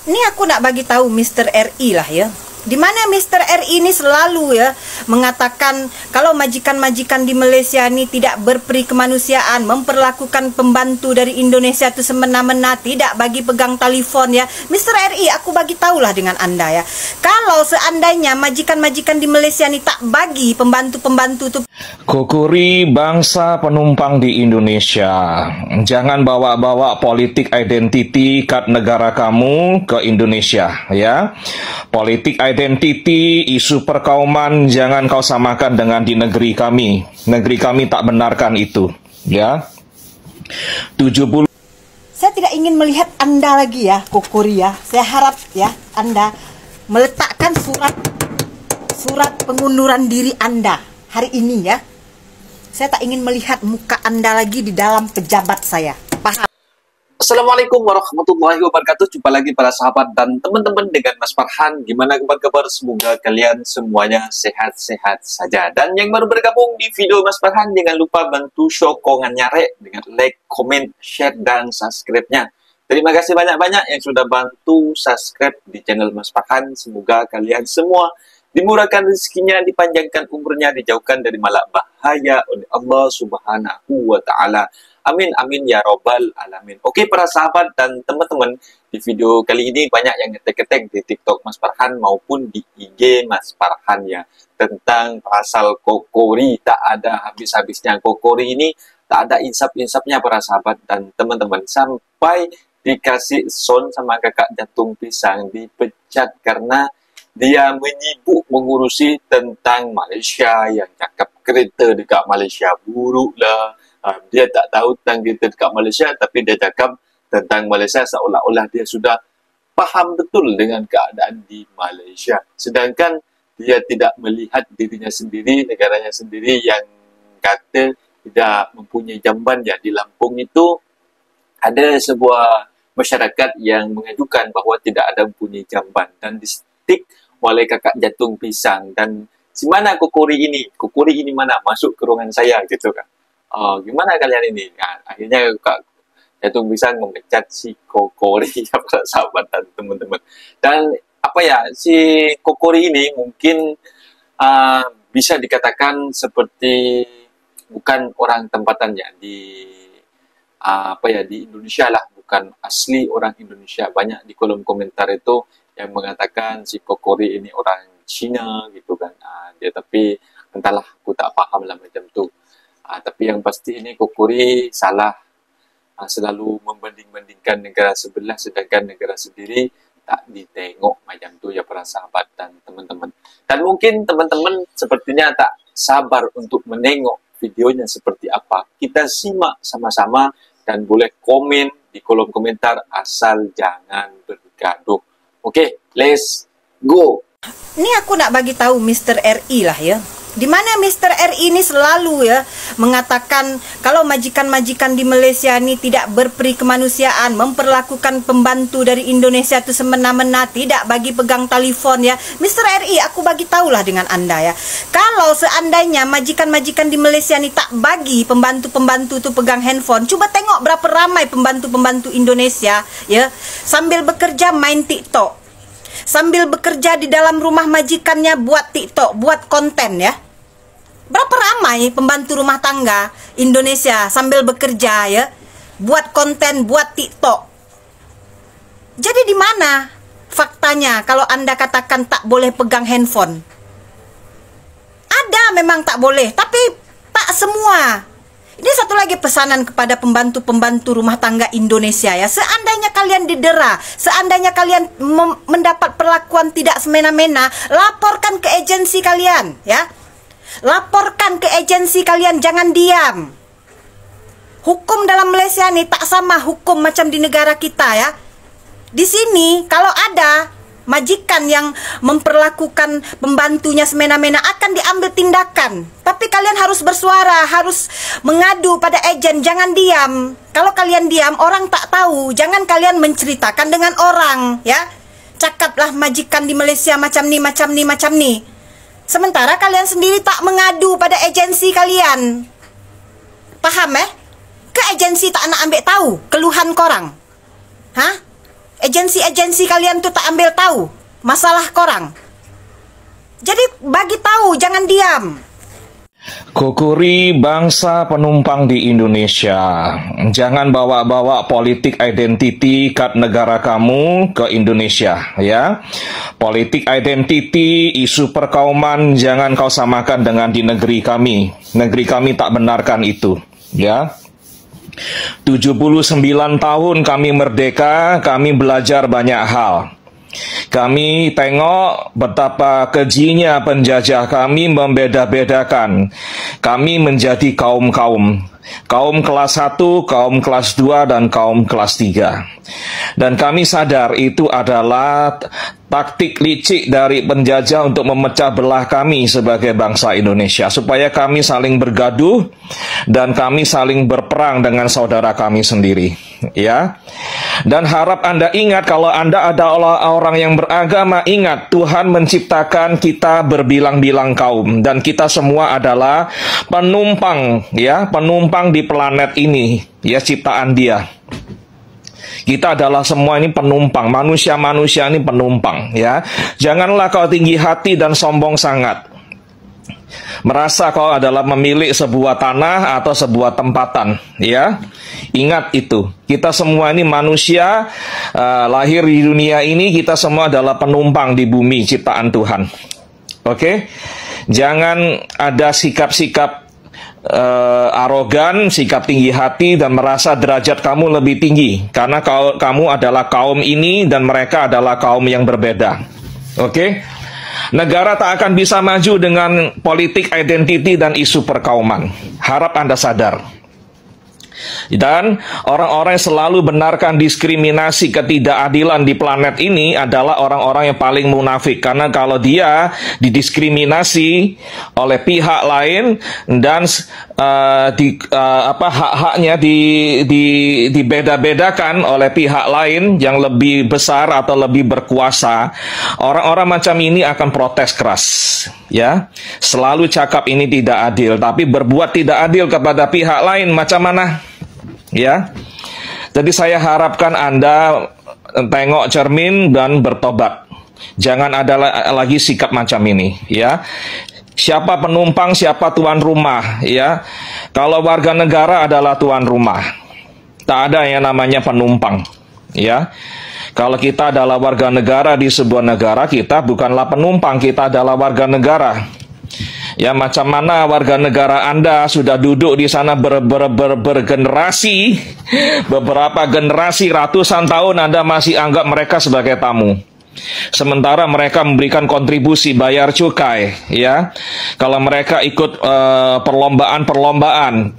Ini aku nak bagi tahu Mr. RI lah ya. Di mana Mr. RI ini selalu ya mengatakan kalau majikan-majikan di Malaysia ini tidak berperi kemanusiaan, memperlakukan pembantu dari Indonesia itu semena-mena, tidak bagi pegang telefon ya. Mr. RI, aku bagi tahulah dengan Anda ya. Kalau seandainya majikan-majikan di Malaysia ini tak bagi pembantu-pembantu itu. Kokori bangsa penumpang di Indonesia, jangan bawa-bawa politik identiti kat negara kamu ke Indonesia ya. Politik identiti, isu perkauman jangan kau samakan dengan di negeri kami. Negeri kami tak benarkan itu ya. 70. Saya tidak ingin melihat Anda lagi ya, Kokori ya. Saya harap ya Anda meletakkan surat pengunduran diri Anda hari ini ya. Saya tak ingin melihat muka Anda lagi di dalam pejabat saya. Paham? Assalamualaikum warahmatullahi wabarakatuh. Jumpa lagi para sahabat dan teman-teman dengan Mas Farhan. Gimana kabar-kabar? Semoga kalian semuanya sehat-sehat saja. Dan yang baru bergabung di video Mas Farhan, jangan lupa bantu sokongan nyare dengan like, comment, share, dan subscribe-nya. Terima kasih banyak-banyak yang sudah bantu subscribe di channel Mas Farhan. Semoga kalian semua dimurahkan rezekinya, dipanjangkan umurnya, dijauhkan dari malak bahaya oleh Allah Subhanahu wa Ta'ala. Amin, amin ya robbal alamin. Oke para sahabat dan teman-teman, di video kali ini banyak yang ngetek-ngetek di TikTok Mas Farhan maupun di IG Mas Farhan ya, tentang pasal Kokori. Tak ada habis-habisnya Kokori ini, tak ada insaf-insafnya para sahabat dan teman-teman, sampai dikasih son sama kakak jantung pisang, dipecat karena dia menyibuk mengurusi tentang Malaysia, yang cakap kereta dekat Malaysia buruk lah. Dia tak tahu tentang kereta dekat Malaysia, tapi dia cakap tentang Malaysia seolah-olah dia sudah paham betul dengan keadaan di Malaysia. Sedangkan dia tidak melihat dirinya sendiri, negaranya sendiri yang kata tidak mempunyai jamban ya. Di Lampung itu ada sebuah masyarakat yang mengajukan bahawa tidak ada mempunyai jamban dan distik oleh kakak jantung pisang. Dan si mana Kokori ini? Kokori ini mana? Masuk ke ruangan saya gitu kan. Gimana kalian ini? Nah, akhirnya kakak jantung pisang memecat si Kokori ya para sahabat dan teman-teman. Dan apa ya, si Kokori ini mungkin bisa dikatakan seperti bukan orang tempatannya di di Indonesia lah, bukan asli orang Indonesia. Banyak di kolom komentar itu yang mengatakan si Kokori ini orang Cina gitu kan. Dia tapi entahlah, aku tak paham lah macam tu. Tapi yang pasti ini Kokori salah, selalu membanding-bandingkan negara sebelah sedangkan negara sendiri tak ditengok macam tu ya para sahabat dan teman-teman. Dan mungkin teman-teman sepertinya tak sabar untuk menengok videonya seperti apa. Kita simak sama-sama dan boleh komen di kolom komentar asal jangan bergaduh. Oke, let's go. Ini aku nak bagi tahu Mr. RI lah ya. Di mana Mr. RI ini selalu ya mengatakan kalau majikan-majikan di Malaysia ini tidak berperi kemanusiaan, memperlakukan pembantu dari Indonesia itu semena-mena, tidak bagi pegang telefon ya. Mr. RI, aku bagi tahulah dengan Anda ya. Kalau seandainya majikan-majikan di Malaysia ini tak bagi pembantu-pembantu itu pegang handphone, coba tengok berapa ramai pembantu-pembantu Indonesia ya sambil bekerja main TikTok. Sambil bekerja di dalam rumah majikannya buat TikTok, buat konten ya. Berapa ramai pembantu rumah tangga Indonesia sambil bekerja ya, buat konten, buat TikTok. Jadi di mana faktanya kalau Anda katakan tak boleh pegang handphone? Ada memang tak boleh, tapi tak semua. Ini satu lagi pesanan kepada pembantu-pembantu rumah tangga Indonesia ya. Seandainya kalian didera, seandainya kalian mendapat perlakuan tidak semena-mena, laporkan ke agensi kalian ya. Laporkan ke agensi kalian, jangan diam. Hukum dalam Malaysia ini tak sama hukum macam di negara kita ya. Di sini kalau ada majikan yang memperlakukan pembantunya semena-mena akan diambil tindakan. Tapi kalian harus bersuara, harus mengadu pada agen, jangan diam. Kalau kalian diam, orang tak tahu. Jangan kalian menceritakan dengan orang ya. Cakaplah majikan di Malaysia macam ni, macam ni, macam ni. Sementara kalian sendiri tak mengadu pada agensi kalian. Paham ke agensi tak nak ambil tahu keluhan korang. Hah? Agensi-agensi kalian tuh tak ambil tahu masalah korang. Jadi bagi tahu, jangan diam. Kukuri bangsa penumpang di Indonesia, jangan bawa-bawa politik identity kat negara kamu ke Indonesia, ya. Politik identity, isu perkauman, jangan kau samakan dengan di negeri kami. Negeri kami tak benarkan itu, ya. 79 tahun kami merdeka, kami belajar banyak hal. Kami tengok betapa kejinya penjajah kami membeda-bedakan. Kami menjadi kaum-kaum. Kaum kelas 1, kaum kelas 2, dan kaum kelas 3. Dan kami sadar itu adalah taktik licik dari penjajah untuk memecah belah kami sebagai bangsa Indonesia, supaya kami saling bergaduh dan kami saling berperang dengan saudara kami sendiri, ya. Dan harap Anda ingat, kalau Anda adalah orang yang beragama, ingat Tuhan menciptakan kita berbilang-bilang kaum, dan kita semua adalah penumpang, ya, penumpang di planet ini, ya, ciptaan Dia. Kita adalah semua ini penumpang, manusia-manusia ini penumpang, ya. Janganlah kau tinggi hati dan sombong sangat, merasa kau adalah pemilik sebuah tanah atau sebuah tempatan, ya. Ingat itu, kita semua ini manusia, lahir di dunia ini, kita semua adalah penumpang di bumi ciptaan Tuhan. Oke? Jangan ada sikap-sikap arogan, sikap tinggi hati, dan merasa derajat kamu lebih tinggi, karena kamu adalah kaum ini dan mereka adalah kaum yang berbeda. Oke? Negara tak akan bisa maju dengan politik identity dan isu perkauman. Harap Anda sadar. Dan orang-orang yang selalu benarkan diskriminasi, ketidakadilan di planet ini adalah orang-orang yang paling munafik. Karena kalau dia didiskriminasi oleh pihak lain dan hak-haknya dibeda-bedakan oleh pihak lain yang lebih besar atau lebih berkuasa, orang-orang macam ini akan protes keras, ya. Selalu cakap ini tidak adil, tapi berbuat tidak adil kepada pihak lain macam mana? Ya, jadi saya harapkan Anda tengok cermin dan bertobat. Jangan ada lagi sikap macam ini, ya. Siapa penumpang, siapa tuan rumah, ya. Kalau warga negara adalah tuan rumah, tak ada yang namanya penumpang, ya. Kalau kita adalah warga negara di sebuah negara, kita bukanlah penumpang, kita adalah warga negara. Ya, macam mana warga negara Anda sudah duduk di sana bergenerasi, beberapa generasi, ratusan tahun, Anda masih anggap mereka sebagai tamu. Sementara mereka memberikan kontribusi, bayar cukai, ya. Kalau mereka ikut perlombaan-perlombaan,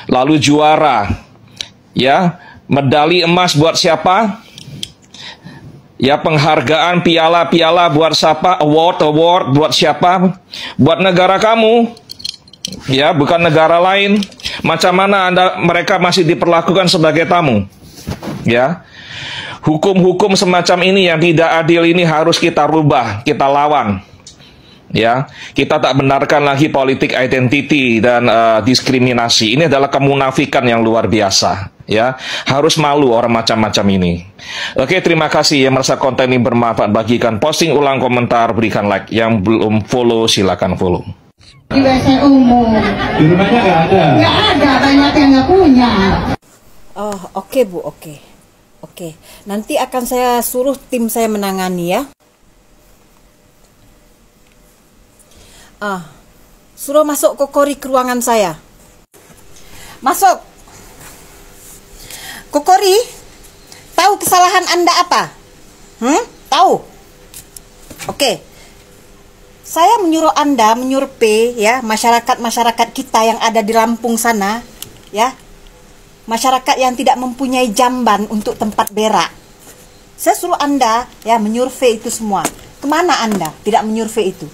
lalu juara, ya, medali emas buat siapa? Ya, penghargaan, piala-piala buat siapa? Award buat siapa? Buat negara kamu, ya, bukan negara lain. Macam mana mereka masih diperlakukan sebagai tamu, ya? Hukum-hukum semacam ini yang tidak adil ini harus kita rubah, kita lawan, ya. Kita tak benarkan lagi politik identity dan diskriminasi. Ini adalah kemunafikan yang luar biasa, ya. Harus malu orang macam-macam ini. Oke, terima kasih yang merasa konten ini bermanfaat, bagikan, posting ulang, komentar, berikan like. Yang belum follow silakan follow. Di WC umum. Di rumahnya nggak ada? Nggak ada, banyak yang nggak punya. Oh, oke Bu, oke. Nanti akan saya suruh tim saya menangani, ya. Suruh masuk Kokori ke ruangan saya. Masuk. Kokori, tahu kesalahan Anda apa? Tahu? Oke. Saya menyuruh Anda menyurvei, ya, masyarakat kita yang ada di Lampung sana, ya. Masyarakat yang tidak mempunyai jamban untuk tempat berak. Saya suruh Anda, ya, menyurvei itu semua. Kemana Anda tidak menyurvei itu?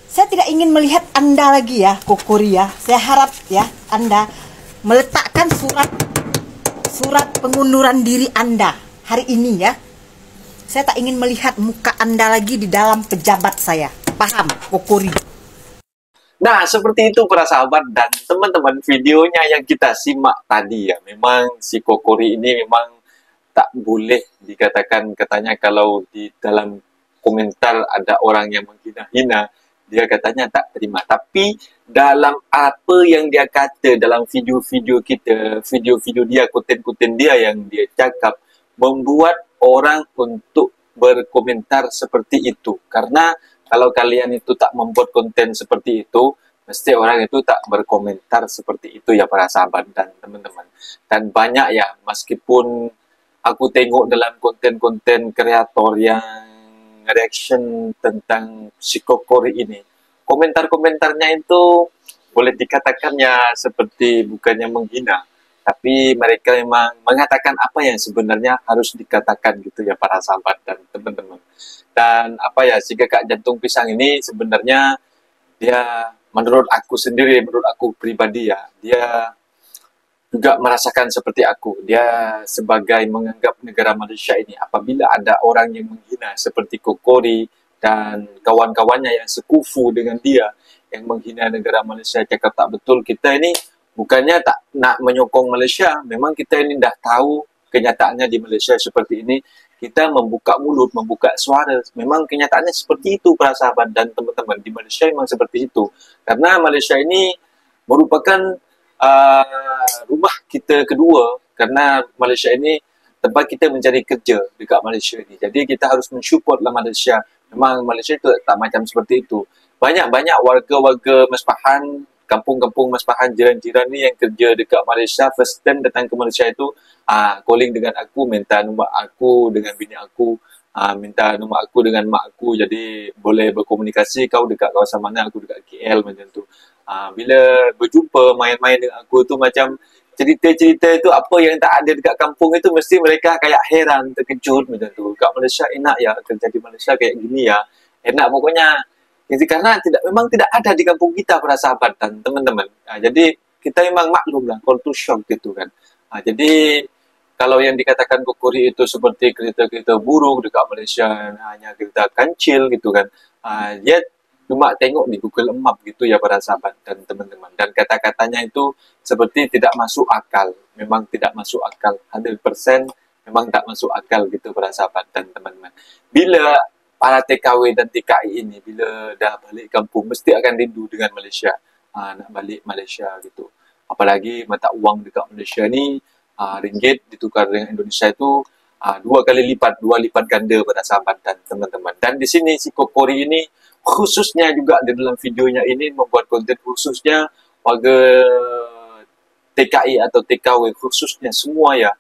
Saya tidak ingin melihat Anda lagi, ya, Kokori, ya. Saya harap, ya, Anda meletakkan surat pengunduran diri Anda hari ini, ya. Saya tak ingin melihat muka Anda lagi di dalam pejabat saya. Paham, Kokori? Nah, seperti itu para sahabat dan teman-teman, videonya yang kita simak tadi ya, memang si Kokori ini memang tak boleh dikatakan, katanya kalau di dalam komentar ada orang yang menghina-hina, dia katanya tak terima. Tapi dalam apa yang dia kata dalam video-video kita, video-video dia, konten-konten dia yang dia cakap, membuat orang untuk berkomentar seperti itu. Karena kalau kalian itu tak membuat konten seperti itu, mesti orang itu tak berkomentar seperti itu ya para sahabat dan teman-teman. Dan banyak ya, meskipun aku tengok dalam konten-konten kreator yang reaction tentang psikokori ini, komentar-komentarnya itu boleh dikatakan ya seperti bukannya menghina, tapi mereka memang mengatakan apa yang sebenarnya harus dikatakan gitu ya para sahabat dan teman-teman. Dan apa ya, si kakak jantung pisang ini sebenarnya dia, menurut aku sendiri, menurut aku pribadi ya, dia juga merasakan seperti aku. Dia sebagai menganggap negara Malaysia ini, apabila ada orang yang menghina seperti Kokori dan kawan-kawannya yang sekufu dengan dia, yang menghina negara Malaysia, cakap tak betul, kita ini bukannya tak nak menyokong Malaysia, memang kita ini dah tahu kenyataannya di Malaysia seperti ini. Kita membuka mulut, membuka suara, memang kenyataannya seperti itu para sahabat dan teman-teman. Di Malaysia memang seperti itu, karena Malaysia ini merupakan rumah kita kedua, karena Malaysia ini tempat kita mencari kerja dekat Malaysia ini. Jadi kita harus mensupport lah Malaysia. Memang Malaysia itu tak macam seperti itu. Banyak-banyak warga-warga Mespahan, kampung-kampung Mespahan, jiran-jiran ni yang kerja dekat Malaysia, first time datang ke Malaysia itu, calling dengan aku, minta nombor aku dengan bini aku, minta nombor aku dengan mak aku, jadi boleh berkomunikasi, kau dekat kawasan mana, aku dekat KL macam tu. Bila berjumpa main-main dengan aku tu, macam cerita-cerita itu apa yang tak ada dekat kampung itu, mesti mereka kayak heran, terkejut macam tu. Kat Malaysia enak ya, kerja di Malaysia kayak gini ya, enak pokoknya. Jadi karena memang tidak ada di kampung kita para sahabat dan teman-teman. Jadi kita memang maklum lah, culture shock gitu kan. Jadi kalau yang dikatakan Kokori itu seperti kereta-kereta burung dekat Malaysia, hanya kereta kancil gitu kan. Dia cuma tengok di Google Map gitu ya para sahabat dan teman-teman. Dan kata-katanya itu seperti tidak masuk akal. Memang tidak masuk akal. 100% memang tak masuk akal gitu para sahabat dan teman-teman. Bila para TKW dan TKI ini bila dah balik kampung mesti akan rindu dengan Malaysia, nak balik Malaysia gitu. Apalagi mata wang dekat Malaysia ni, ringgit ditukar dengan Indonesia itu dua lipat ganda pada sahabat dan teman-teman. Dan di sini si Kokori ini khususnya juga di dalam videonya ini membuat konten khususnya warga TKI atau TKW khususnya semua ya,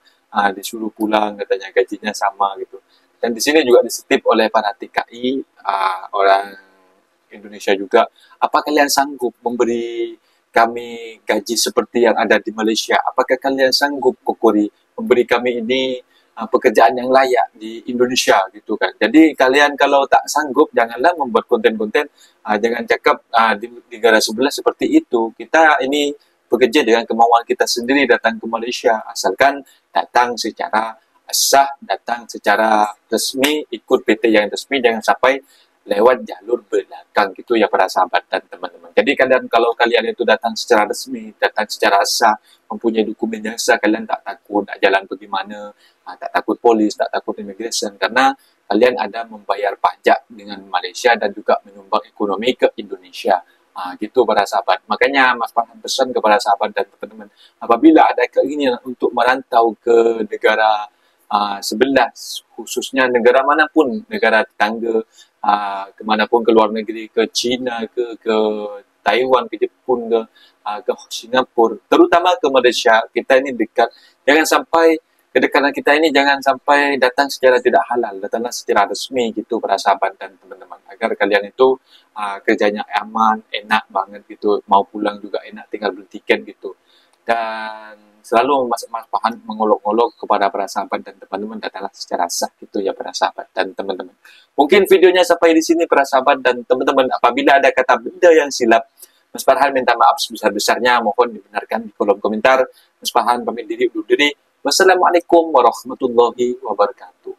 disuruh pulang katanya, gajinya sama gitu. Dan di sini juga disetip oleh para TKI, orang Indonesia juga. Apa kalian sanggup memberi kami gaji seperti yang ada di Malaysia? Apakah kalian sanggup, Kokori, memberi kami ini pekerjaan yang layak di Indonesia gitu kan? Jadi kalian kalau tak sanggup, janganlah membuat konten-konten, jangan cakap di negara sebelah seperti itu. Kita ini bekerja dengan kemauan kita sendiri datang ke Malaysia, asalkan datang secara sah, datang secara resmi, ikut PT yang resmi, jangan sampai lewat jalur belakang gitu ya para sahabat dan teman-teman. Jadi kalau kalian itu datang secara resmi, datang secara sah, mempunyai dokumen yang sah, kalian tak takut nak jalan bagaimana, tak takut polis, tak takut immigration, karena kalian ada membayar pajak dengan Malaysia dan juga menyumbang ekonomi ke Indonesia. Gitu para sahabat. Makanya Mas Farhan pesan kepada sahabat dan teman-teman, apabila ada keinginan untuk merantau ke negara sebelah, khususnya negara manapun, negara tetangga, kemanapun, ke luar negeri, ke China, ke Taiwan, ke Jepun, ke Singapura, terutama ke Malaysia, kita ini dekat. Jangan sampai kedekatan kita ini jangan sampai datang secara tidak halal, datanglah secara resmi gitu para sahabat dan teman-teman, agar kalian itu kerjanya aman, enak banget gitu, mau pulang juga enak, tinggal beli tiket gitu. Dan selalu Mas Farhan mengolok-olok kepada para sahabat dan teman-teman, datanglah secara sah gitu ya para sahabat dan teman-teman. Mungkin videonya sampai di sini para sahabat dan teman-teman. Apabila ada kata benda yang silap, Mas Farhan minta maaf sebesar-besarnya, mohon dibenarkan di kolom komentar. Mas Farhan pamit diri undur diri. Wassalamualaikum warahmatullahi wabarakatuh.